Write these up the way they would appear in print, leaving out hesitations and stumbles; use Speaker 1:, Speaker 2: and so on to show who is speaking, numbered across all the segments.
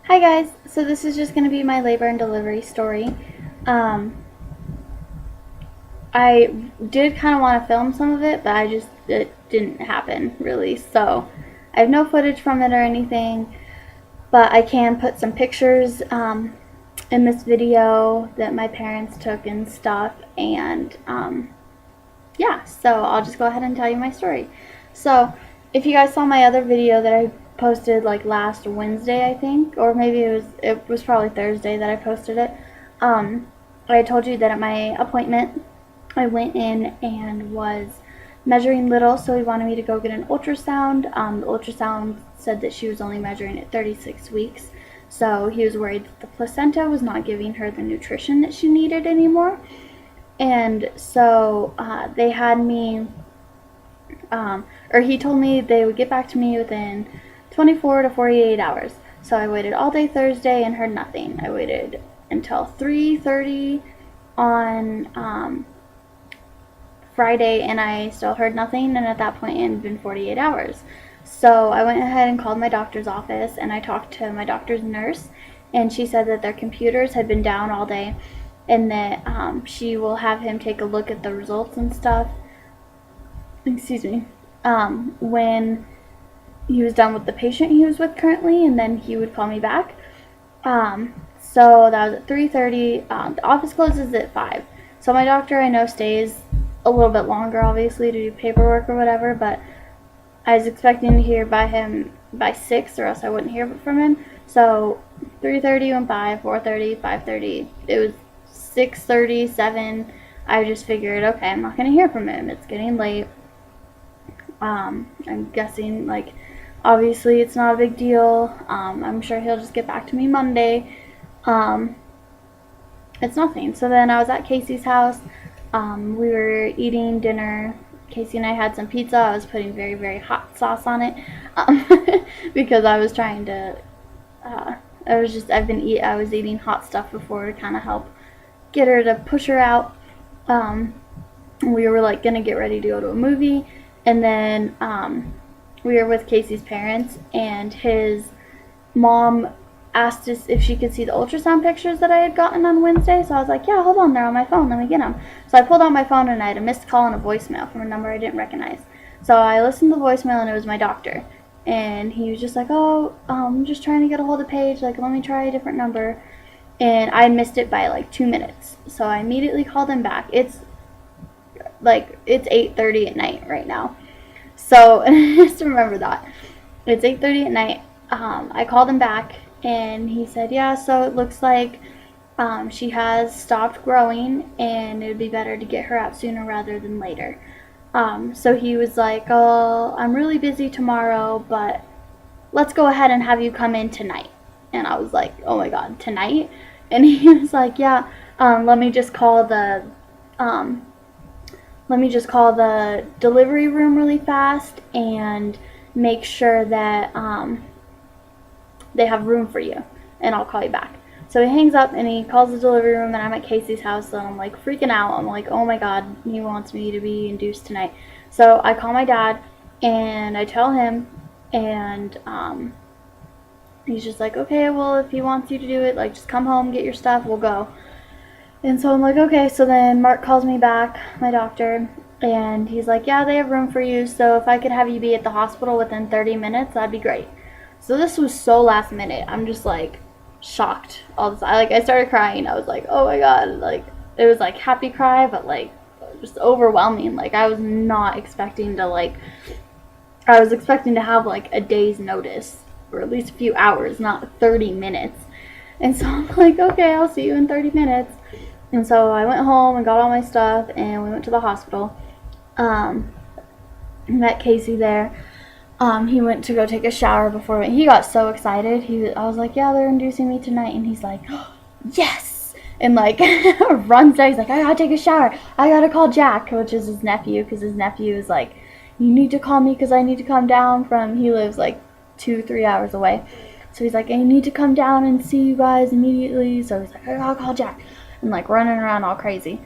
Speaker 1: Hi guys, so this is just going to be my labor and delivery story. I did kind of want to film some of it, but it didn't happen really, so I have no footage from it or anything, but I can put some pictures in this video that my parents took and stuff, and yeah, so I'll just go ahead and tell you my story. So if you guys saw my other video that I posted like last Wednesday, I think, or maybe it was probably Thursday that I posted it. I told you that at my appointment I went in and was measuring little, so he wanted me to go get an ultrasound. The ultrasound said that she was only measuring at 36 weeks, so he was worried that the placenta was not giving her the nutrition that she needed anymore. And so they had me, or he told me they would get back to me within 24 to 48 hours. So I waited all day Thursday and heard nothing. I waited until 3:30 on Friday and I still heard nothing, and at that point it had been 48 hours. So I went ahead and called my doctor's office and I talked to my doctor's nurse, and she said that their computers had been down all day and that she will have him take a look at the results and stuff. Excuse me. When he was done with the patient he was with currently, and then he would call me back. So that was at 3:30. The office closes at 5. So my doctor, I know, stays a little bit longer, obviously, to do paperwork or whatever, but I was expecting to hear by him by 6, or else I wouldn't hear from him. So 3:30 went by, 4:30, 5:30. It was 6:30, 7. I just figured, okay, I'm not going to hear from him. It's getting late. I'm guessing, like, obviously it's not a big deal. I'm sure he'll just get back to me Monday. It's nothing. So then I was at Casey's house. We were eating dinner. Casey and I had some pizza. I was putting very, very hot sauce on it because I was trying to. I was eating hot stuff before to kind of help get her to push her out. We were like gonna get ready to go to a movie, and then we were with Casey's parents, and his mom asked us if she could see the ultrasound pictures that I had gotten on Wednesday. So I was like, yeah, hold on, they're on my phone, let me get them. So I pulled out my phone and I had a missed call and a voicemail from a number I didn't recognize. So I listened to the voicemail and it was my doctor. And he was just like, oh, I'm just trying to get a hold of Paige, like, let me try a different number. And I missed it by like 2 minutes. So I immediately called him back. It's 8:30 at night right now. So just remember that. It's 8:30 at night. I called him back and he said, yeah, so it looks like she has stopped growing and it would be better to get her out sooner rather than later. So he was like, oh, I'm really busy tomorrow, but let's go ahead and have you come in tonight. And I was like, oh my god, tonight? And he was like, yeah, let me just call the delivery room really fast and make sure that they have room for you, and I'll call you back. So he hangs up and he calls the delivery room, and I'm at Casey's house, and I'm like freaking out. I'm like, oh my god, he wants me to be induced tonight. So I call my dad and I tell him, and he's just like, okay, well, if he wants you to do it, like, just come home, get your stuff, we'll go. And so I'm like, okay. So then Mark calls me back, my doctor, and he's like, yeah, they have room for you, so if I could have you be at the hospital within 30 minutes, that'd be great. So this was so last minute. I'm just like shocked all the time. I started crying. I was like, oh my god. Like, it was like happy cry, but like just overwhelming. Like, I was not expecting to, like, I was expecting to have like a day's notice, or at least a few hours, not 30 minutes. And so I'm like, okay, I'll see you in 30 minutes. And so I went home and got all my stuff and we went to the hospital. Met Casey there. He went to go take a shower before he got so excited. I was like, yeah, they're inducing me tonight. And he's like, oh, yes! And like runs down. He's like, I gotta take a shower. I gotta call Jack, which is his nephew, because his nephew is like, you need to call me because I need to come down from, he lives like 2-3 hours away. So he's like, I need to come down and see you guys immediately. So he's like, I'll call Jack. And like running around all crazy.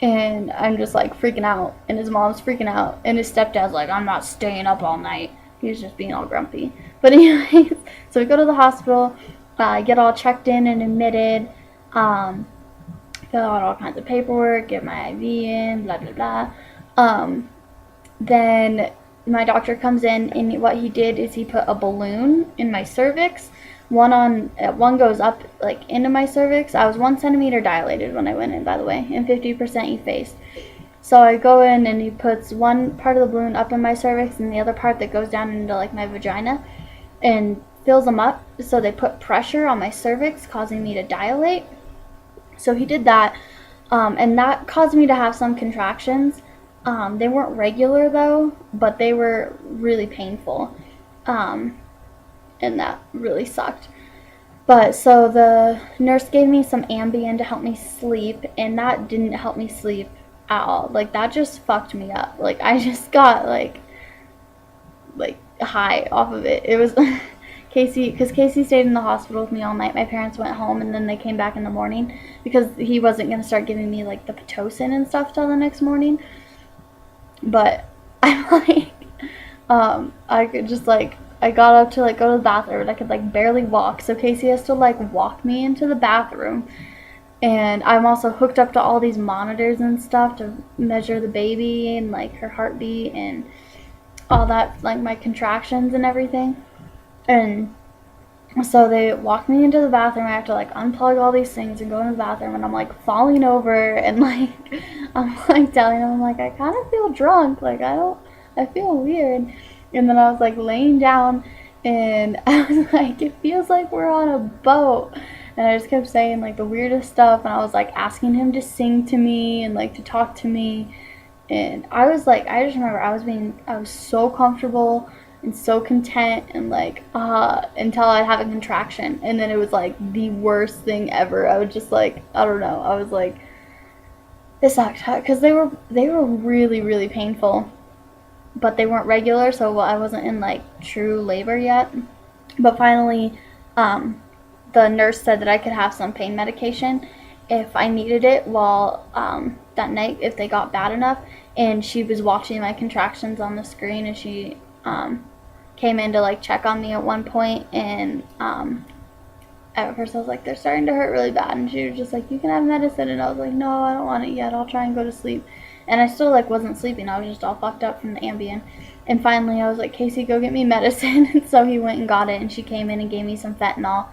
Speaker 1: And I'm just like freaking out, and his mom's freaking out, and his stepdad's like, I'm not staying up all night. He's just being all grumpy. But anyways, so we go to the hospital. get all checked in and admitted, fill out all kinds of paperwork, get my IV in, blah, blah, blah. Then my doctor comes in, and what he did is he put a balloon in my cervix. One goes up like into my cervix. I was 1 centimeter dilated when I went in, by the way, and 50% effaced. So I go in, and he puts one part of the balloon up in my cervix and the other part that goes down into like my vagina, and fills them up. So they put pressure on my cervix, causing me to dilate. So he did that, and that caused me to have some contractions. They weren't regular though, but they were really painful, and that really sucked. But so the nurse gave me some Ambien to help me sleep, and that didn't help me sleep at all. Like, that just fucked me up. Like, I just got like high off of it. It was because Casey stayed in the hospital with me all night. My parents went home, and then they came back in the morning because he wasn't going to start giving me like the pitocin and stuff till the next morning. But I'm like, I could just like, I got up to like go to the bathroom, and I could like barely walk. So Casey has to like walk me into the bathroom. And I'm also hooked up to all these monitors and stuff to measure the baby and like her heartbeat and all that, like my contractions and everything. And so they walk me into the bathroom. I have to like unplug all these things and go into the bathroom, and I'm like falling over, and like I'm like telling them, I'm like, I kind of feel drunk, like I feel weird. And then I was like laying down, and I was like, it feels like we're on a boat. And I just kept saying like the weirdest stuff, and I was like asking him to sing to me and like to talk to me. And I was like, I just remember I was so comfortable and so content, and like until I'd have a contraction, and then it was like the worst thing ever. I was just like, I don't know, I was like, it sucked because they were really, really painful, but they weren't regular, so I wasn't in like true labor yet. But finally, the nurse said that I could have some pain medication if I needed it while that night, if they got bad enough. And she was watching my contractions on the screen, and she came in to like check on me at one point, and at first I was like, they're starting to hurt really bad, and she was just like, you can have medicine. And I was like, no, I don't want it yet, I'll try and go to sleep. And I still like wasn't sleeping, I was just all fucked up from the Ambien. And finally I was like, Casey, go get me medicine. And so he went and got it, and she came in and gave me some fentanyl,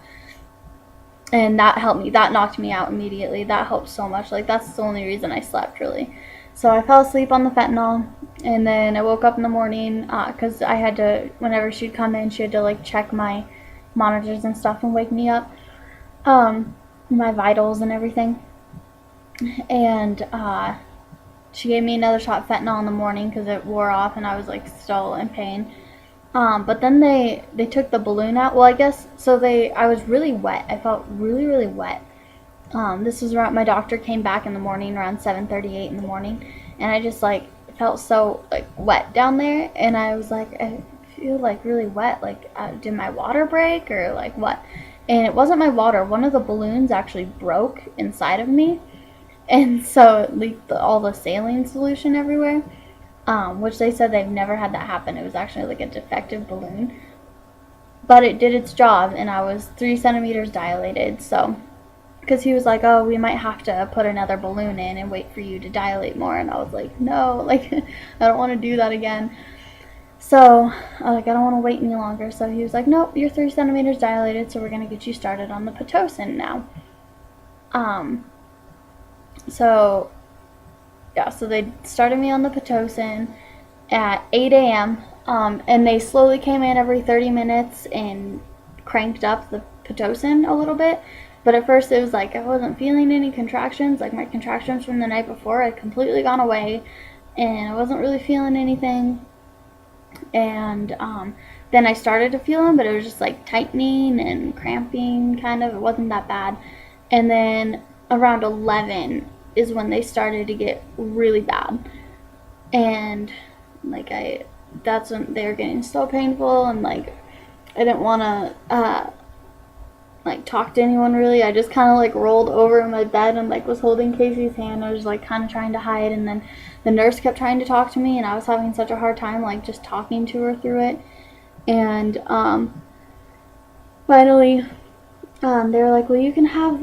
Speaker 1: and that helped me. That knocked me out immediately. That helped so much. Like, that's the only reason I slept, really. So I fell asleep on the fentanyl, and then I woke up in the morning because I had to, whenever she'd come in, she had to like check my monitors and stuff and wake me up, my vitals and everything. And she gave me another shot of fentanyl in the morning because it wore off, and I was like still in pain. But then they took the balloon out. Well, I guess, so I was really wet. I felt really, really wet. This was around, my doctor came back in the morning around 7:38 in the morning, and I just like felt so like wet down there, and I was like, I feel like really wet. Like, did my water break or like what? And it wasn't my water. One of the balloons actually broke inside of me, and so it leaked all the saline solution everywhere. Which they said they've never had that happen. It was actually like a defective balloon, but it did its job, and I was 3 centimeters dilated. So, because he was like, oh, we might have to put another balloon in and wait for you to dilate more, and I was like, no, like I don't want to do that again. So I was like, I don't want to wait any longer. So he was like, nope, you're 3 centimeters dilated, so we're gonna get you started on the pitocin now. So yeah, so they started me on the pitocin at 8 a.m. And they slowly came in every 30 minutes and cranked up the pitocin a little bit. But at first it was like I wasn't feeling any contractions. Like, my contractions from the night before had completely gone away, and I wasn't really feeling anything. And then I started to feel them, but it was just like tightening and cramping, kind of. It wasn't that bad. And then around 11 is when they started to get really bad, and like that's when they were getting so painful, and like I didn't want to like talk to anyone really. I just kind of like rolled over in my bed and like was holding Casey's hand. I was like kind of trying to hide, and then the nurse kept trying to talk to me, and I was having such a hard time like just talking to her through it. And finally they were like, well, you can have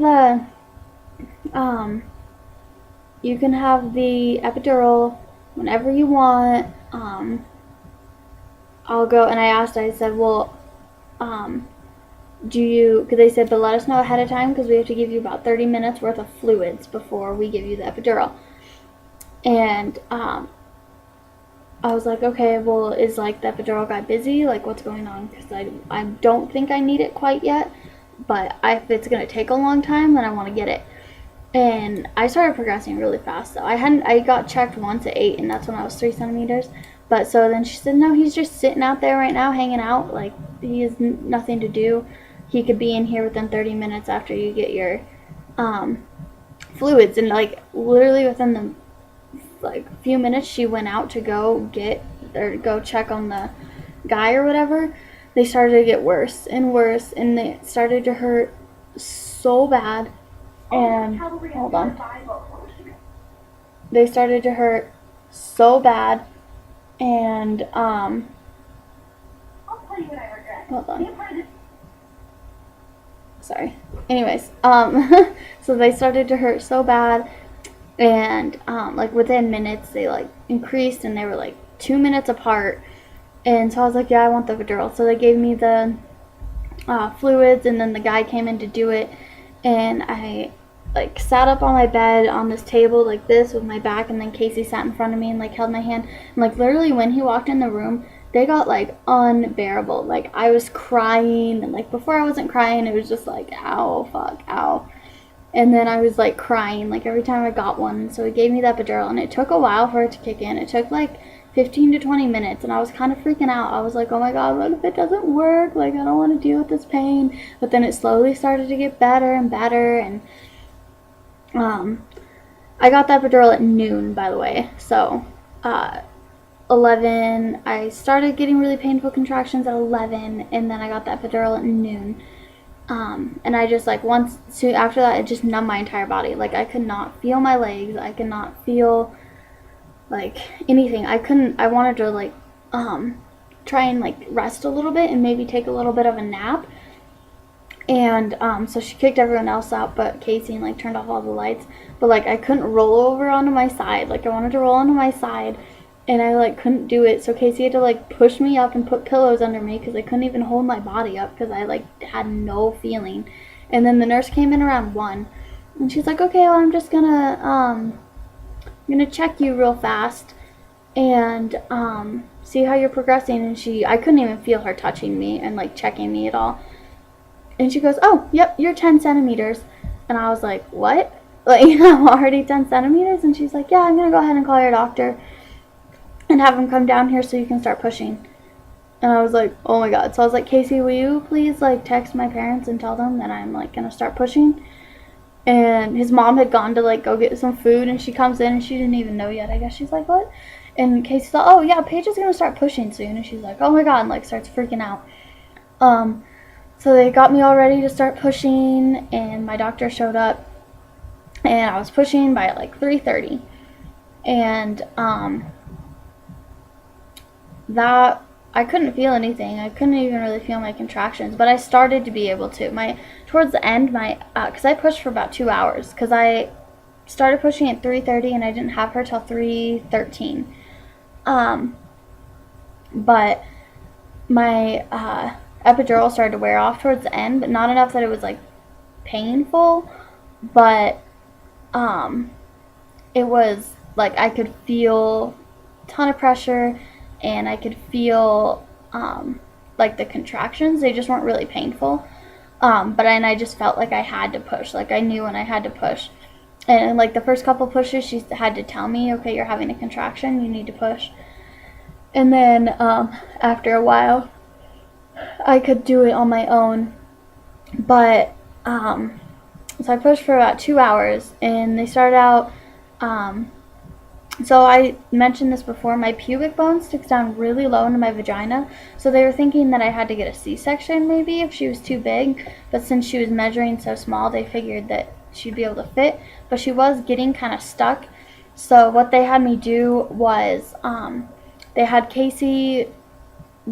Speaker 1: the epidural whenever you want. I'll go. And I said, well, because they said, but let us know ahead of time because we have to give you about 30 minutes worth of fluids before we give you the epidural. And I was like, okay, well, is like the epidural guy busy? Like, what's going on? Because I don't think I need it quite yet, but if it's gonna take a long time, then I want to get it. And I started progressing really fast. So I got checked once at 8, and that's when I was 3 centimeters. But so then she said, no, he's just sitting out there right now, hanging out. Like, he has nothing to do. He could be in here within 30 minutes after you get your fluids. And like literally within the few minutes she went out to go check on the guy or whatever, they started to get worse and worse, and they started to hurt so bad. And hold on, they started to hurt so bad, and hold on, sorry. Anyways, so they started to hurt so bad, and like within minutes they like increased, and they were like 2 minutes apart. And so I was like, yeah, I want the epidural. So they gave me the fluids, and then the guy came in to do it, and I like sat up on my bed on this table like this with my back, and then Casey sat in front of me and like held my hand, and like literally when he walked in the room, they got like unbearable. Like I was crying, and like before I wasn't crying, it was just like, ow, fuck, ow. And then I was like crying like every time I got one. So he gave me the epidural, and it took a while for it to kick in. It took like 15 to 20 minutes, and I was kind of freaking out. I was like, oh my god, what if it doesn't work? Like, I don't want to deal with this pain. But then it slowly started to get better and better, and I got the epidural at noon, by the way. So 11, I started getting really painful contractions at 11, and then I got the epidural at noon. And I just like after that, it just numbed my entire body. Like I could not feel my legs. I could not feel like anything. I wanted to like try and like rest a little bit and maybe take a little bit of a nap. And so she kicked everyone else out but Casey, and like turned off all the lights. But like I couldn't roll over onto my side. Like I wanted to roll onto my side, and I like couldn't do it. So Casey had to like push me up and put pillows under me because I couldn't even hold my body up because I like had no feeling. And then the nurse came in around 1, and she's like, okay, well, I'm just gonna check you real fast and see how you're progressing. And I couldn't even feel her touching me and like checking me at all. And she goes, oh, yep, you're 10 centimeters. And I was like, what? Like, I'm already 10 centimeters? And she's like, yeah, I'm going to go ahead and call your doctor and have him come down here so you can start pushing. And I was like, oh my god. So I was like, Casey, will you please like text my parents and tell them that I'm like going to start pushing? And his mom had gone to like go get some food, and she comes in and she didn't even know yet. I guess she's like, what? And Casey thought, oh yeah, Paige is going to start pushing soon. And she's like, oh my god, and like starts freaking out. So they got me all ready to start pushing, and my doctor showed up, and I was pushing by like 3:30. And that I couldn't feel anything. I couldn't even really feel my contractions, but I started to be able to. Towards the end, because I pushed for about 2 hours, because I started pushing at 3:30 and I didn't have her till 3:13. But my epidural started to wear off towards the end, but not enough that it was like painful, but it was like I could feel a ton of pressure, and I could feel like the contractions. They just weren't really painful, but I just felt like I had to push. Like I knew when I had to push, and like the first couple pushes she had to tell me, okay, you're having a contraction, you need to push. And then after a while I could do it on my own. But so I pushed for about 2 hours, and they started out so I mentioned this before, my pubic bone sticks down really low into my vagina, so they were thinking that I had to get a C-section maybe if she was too big, but since she was measuring so small, they figured that she'd be able to fit, but she was getting kind of stuck. So what they had me do was they had Casey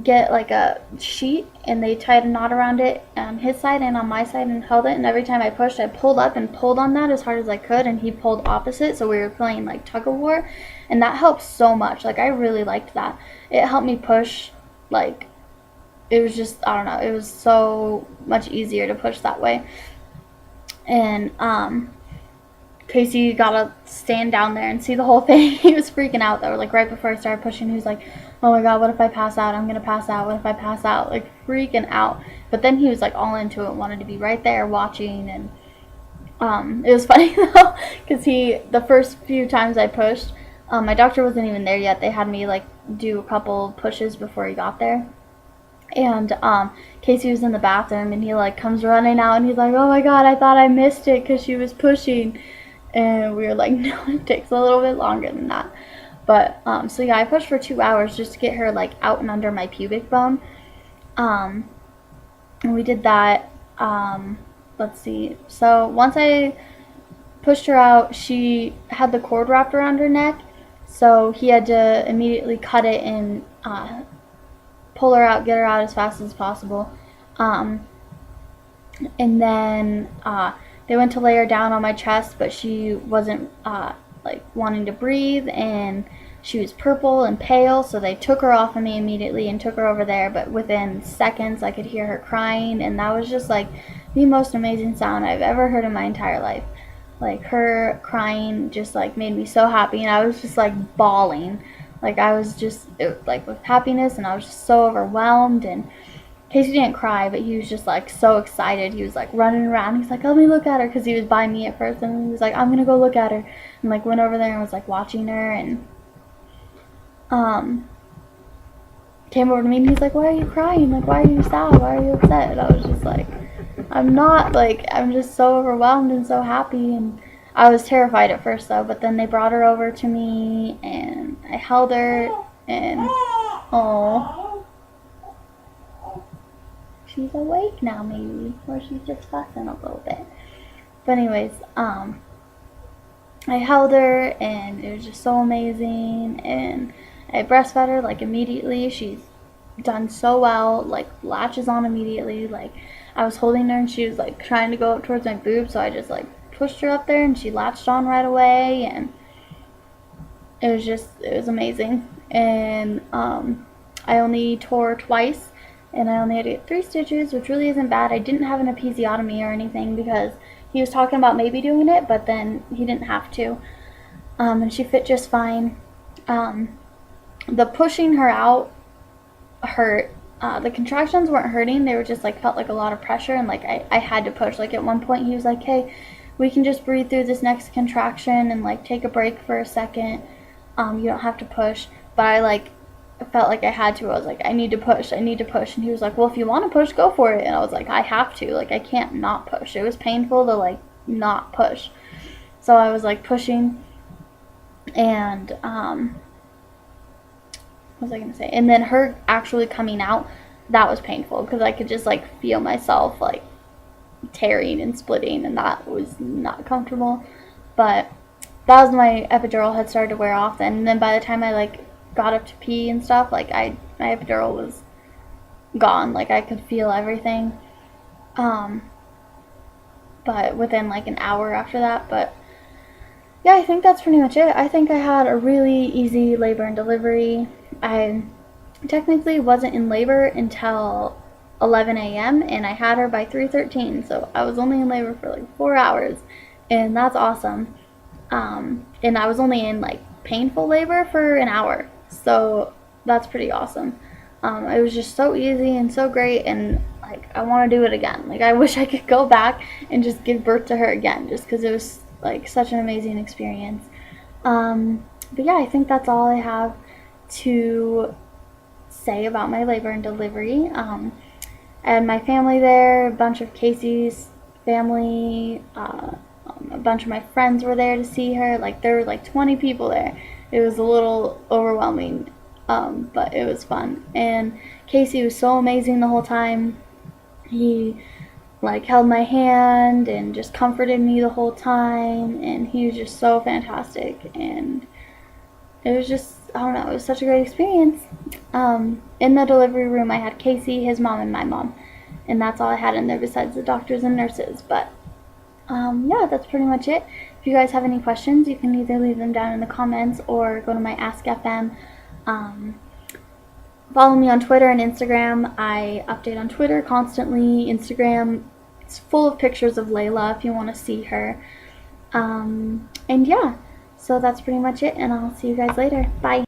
Speaker 1: get like a sheet and they tied a knot around it on his side and on my side and held it, and every time I pushed, I pulled up and pulled on that as hard as I could, and he pulled opposite, so we were playing like tug of war, and that helped so much. Like I really liked that. It helped me push, like it was just, I don't know, it was so much easier to push that way. And Casey got to stand down there and see the whole thing. He was freaking out though. Like right before I started pushing, he was like, "Oh my God, what if I pass out? I'm gonna pass out. What if I pass out?" Like freaking out. But then he was like all into it, wanted to be right there watching. And it was funny though, because the first few times I pushed, my doctor wasn't even there yet. They had me like do a couple pushes before he got there. And Casey was in the bathroom, and he like comes running out, and he's like, "Oh my God, I thought I missed it because she was pushing." And we were like, "No, it takes a little bit longer than that." But so yeah, I pushed for 2 hours just to get her like out and under my pubic bone. And we did that. Let's see. So once I pushed her out, she had the cord wrapped around her neck, so he had to immediately cut it and pull her out, get her out as fast as possible. And then they went to lay her down on my chest, but she wasn't like wanting to breathe, and she was purple and pale, so they took her off of me immediately and took her over there. But within seconds I could hear her crying, and that was just like the most amazing sound I've ever heard in my entire life. Like her crying just like made me so happy, and I was just like bawling. Like I was just like with happiness, and I was just so overwhelmed. And Casey didn't cry, but he was just like so excited. He was like running around. He's like, "Let me look at her," because he was by me at first, and he was like, "I'm gonna go look at her," and like went over there and was like watching her, and came over to me, and he's like, "Why are you crying? Like, why are you sad? Why are you upset?" And I was just like, "I'm not, like, I'm just so overwhelmed and so happy." And I was terrified at first though, but then they brought her over to me, and I held her, and oh, she's awake now maybe, or she's just fussing a little bit. But anyways, I held her, and it was just so amazing, and I breastfed her like immediately. She's done so well, like latches on immediately. Like I was holding her, and she was like trying to go up towards my boob, so I just like pushed her up there, and she latched on right away, and it was amazing. And I only tore twice, and I only had to get 3 stitches, which really isn't bad. I didn't have an episiotomy or anything because he was talking about maybe doing it, but then he didn't have to. And she fit just fine. The pushing her out hurt. The contractions weren't hurting. They were just like felt like a lot of pressure, and like I had to push. Like at one point he was like, "Hey, we can just breathe through this next contraction and like take a break for a second. You don't have to push." But I like felt like I had to. I was like, I need to push. And he was like, "Well, if you want to push, go for it." And I was like, I have to. Like I can't not push. It was painful to like not push. So I was like pushing, and what was I gonna say? And then her actually coming out, that was painful because I could just like feel myself like tearing and splitting, and that was not comfortable. But that was my epidural had started to wear off then. And then by the time I like got up to pee and stuff, like my epidural was gone. Like I could feel everything. But within like an hour after that. But yeah, I think that's pretty much it. I think I had a really easy labor and delivery. I technically wasn't in labor until 11 a.m. and I had her by 3:13, so I was only in labor for like 4 hours, and that's awesome. And I was only in like painful labor for an hour, so that's pretty awesome. It was just so easy and so great, and like I want to do it again. Like I wish I could go back and just give birth to her again, just because it was like such an amazing experience. But yeah, I think that's all I have to say about my labor and delivery. I had my family there, a bunch of Casey's family, a bunch of my friends were there to see her. Like there were like 20 people there. It was a little overwhelming, but it was fun. And Casey was so amazing the whole time. He like held my hand and just comforted me the whole time, and he was just so fantastic. And it I don't know, it was such a great experience. In the delivery room, I had Casey, his mom, and my mom, and that's all I had in there besides the doctors and nurses. But yeah, that's pretty much it. If you guys have any questions, you can either leave them down in the comments or go to my Ask FM. Follow me on Twitter and Instagram. I update on Twitter constantly. Instagram, it's full of pictures of Layla if you want to see her. And yeah, so that's pretty much it, and I'll see you guys later. Bye.